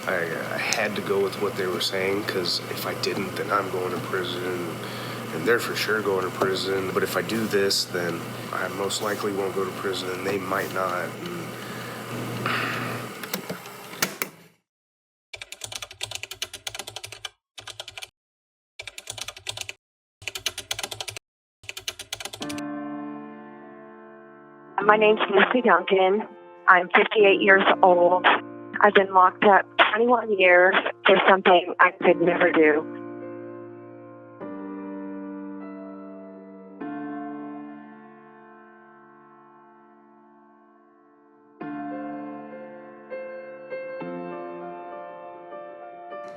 I had to go with what they were saying, because if I didn't, then I'm going to prison, and they're for sure going to prison. But if I do this, then I most likely won't go to prison, and they might not. My name's Faith Duncan. I'm 58 years old. I've been locked up 21 years for something I could never do.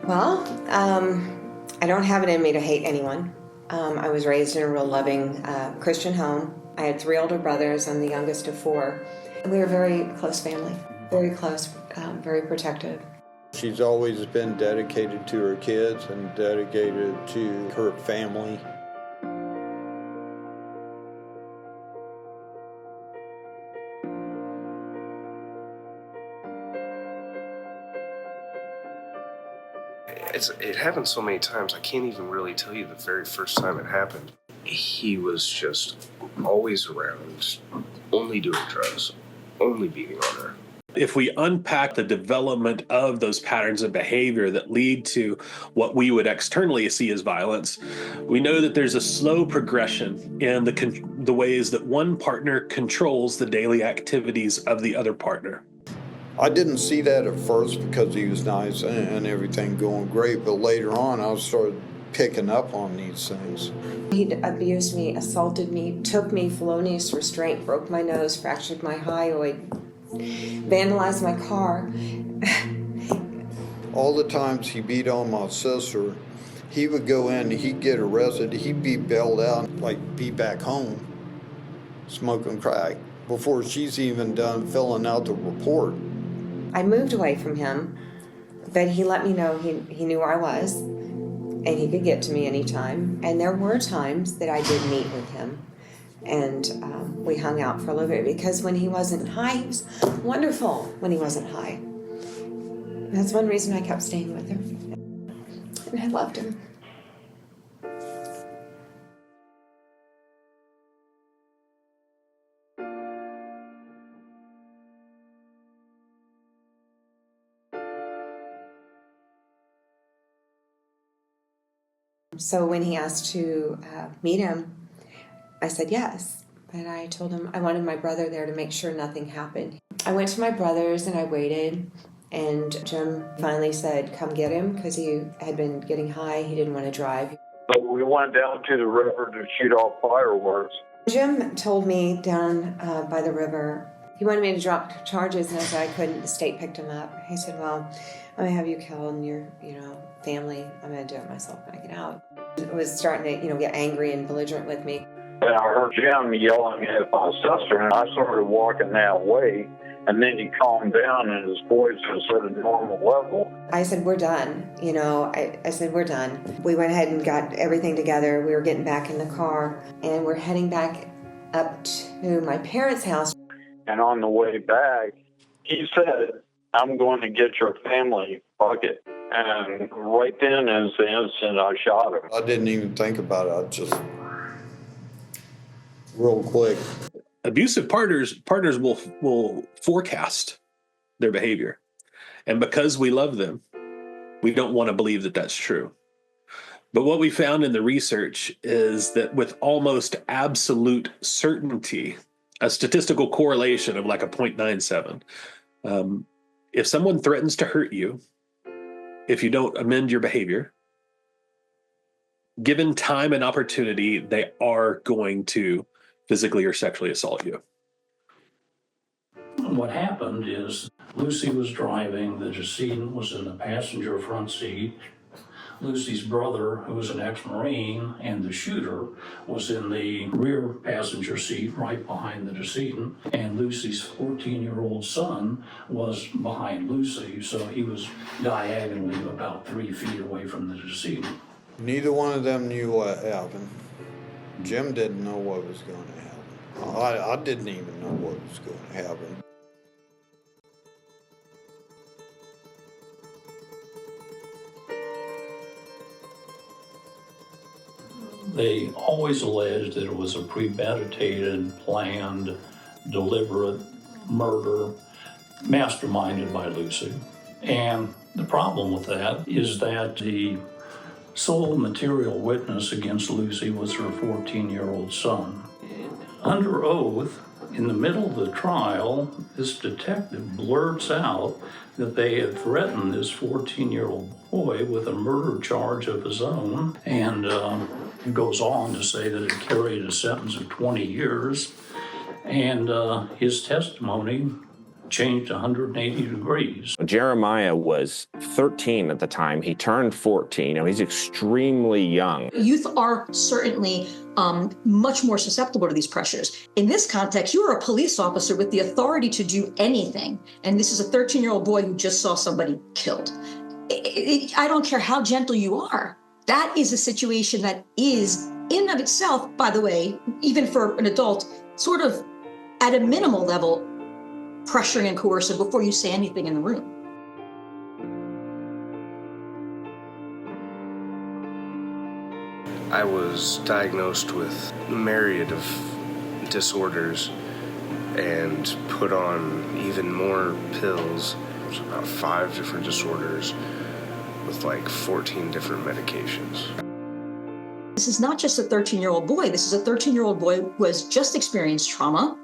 Well, I don't have it in me to hate anyone. I was raised in a real loving Christian home. I had 3 older brothers. I'm the youngest of 4. We were a very close family, very close, very protective. She's always been dedicated to her kids and dedicated to her family. It happened so many times, I can't even really tell you the very first time it happened. He was just always around, only doing drugs, only beating on her. If we unpack the development of those patterns of behavior that lead to what we would externally see as violence, we know that there's a slow progression in the ways that one partner controls the daily activities of the other partner. I didn't see that at first because he was nice and everything going great, but later on I started picking up on these things. He abused me, assaulted me, took me, felonious restraint, broke my nose, fractured my hyoid, vandalized my car. All the times he beat on my sister, he would go in, he'd get arrested, he'd be bailed out, like be back home smoking crack before she's even done filling out the report. I moved away from him, but he let me know he knew where I was and he could get to me anytime. And there were times that I did meet with him, and we hung out for a little bit, because when he wasn't high, he was wonderful when he wasn't high. That's one reason I kept staying with him. And I loved him. So when he asked to meet him, I said yes. But I told him I wanted my brother there to make sure nothing happened. I went to my brother's and I waited, and Jim finally said, come get him, because he had been getting high. He didn't want to drive. But we went down to the river to shoot off fireworks. Jim told me down by the river, he wanted me to drop charges, and I said I couldn't. The state picked him up. He said, well, I'm going to have you killed and your family. I'm going to do it myself when I get out. It was starting to get angry and belligerent with me. And I heard Jim yelling at my sister, and I started walking that way. And then he calmed down, and his voice was at a normal level. I said, we're done. I said, we're done. We went ahead and got everything together. We were getting back in the car, and we're heading back up to my parents' house. And on the way back, he said, I'm going to get your family, fuck it. And right then is the instant I shot him. I didn't even think about it. I just, real quick. Abusive partners will forecast their behavior. And because we love them, we don't want to believe that that's true. But what we found in the research is that with almost absolute certainty, a statistical correlation of like a 0.97, if someone threatens to hurt you, if you don't amend your behavior, given time and opportunity, they are going to physically or sexually assault you. What happened is Lucy was driving, the decedent was in the passenger front seat. Lucy's brother, who was an ex-Marine, and the shooter was in the rear passenger seat right behind the decedent, and Lucy's 14-year-old son was behind Lucy, so he was diagonally about 3 feet away from the decedent. Neither one of them knew what happened. Jim didn't know what was going to happen. I didn't even know what was going to happen. They always alleged that it was a premeditated, planned, deliberate murder masterminded by Lucy. And the problem with that is that the sole material witness against Lucy was her 14-year-old son. Under oath, in the middle of the trial, this detective blurts out that they had threatened this 14-year-old boy with a murder charge of his own, and it goes on to say that it carried a sentence of 20 years, and his testimony changed 180 degrees. Jeremiah was 13 at the time. He turned 14. He's extremely young. Youth are certainly much more susceptible to these pressures. In this context, you are a police officer with the authority to do anything. And this is a 13-year-old boy who just saw somebody killed. I don't care how gentle you are. That is a situation that is, in and of itself, by the way, even for an adult, sort of at a minimal level, pressuring and coercive before you say anything in the room. I was diagnosed with a myriad of disorders and put on even more pills. There's about 5 different disorders with like 14 different medications. This is not just a 13-year-old boy. This is a 13-year-old boy who has just experienced trauma,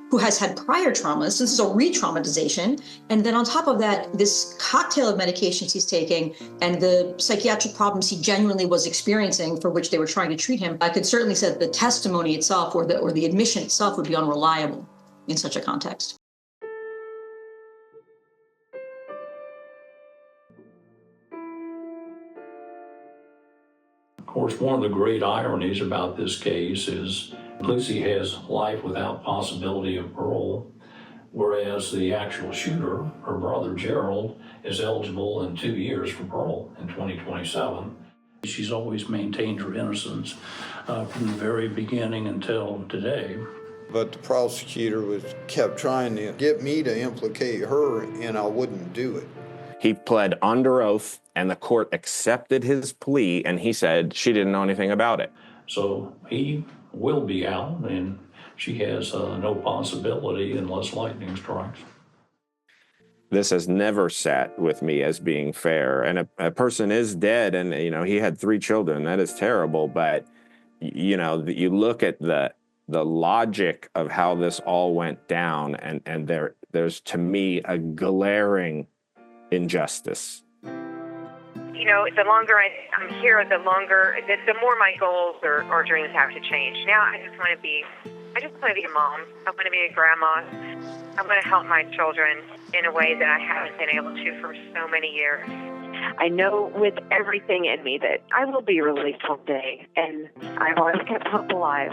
who has had prior traumas. This is a re-traumatization. And then on top of that, this cocktail of medications he's taking and the psychiatric problems he genuinely was experiencing for which they were trying to treat him, I could certainly say that the testimony itself or the admission itself would be unreliable in such a context. Of course, one of the great ironies about this case is Lucy has life without possibility of parole, whereas the actual shooter, her brother Gerald, is eligible in 2 years for parole in 2027. She's always maintained her innocence from the very beginning until today. But the prosecutor kept trying to get me to implicate her, and I wouldn't do it. He pled under oath, and the court accepted his plea, and he said she didn't know anything about it. So he will be out, and she has no possibility unless lightning strikes. This has never sat with me as being fair. And a person is dead, and he had 3 children. That is terrible. But you look at the logic of how this all went down, and there's to me a glaring injustice. The longer I'm here, the more my goals or dreams have to change. Now I just want to be a mom. I want to be a grandma. I want to help my children in a way that I haven't been able to for so many years. I know with everything in me that I will be released one day, and I've always kept hope alive.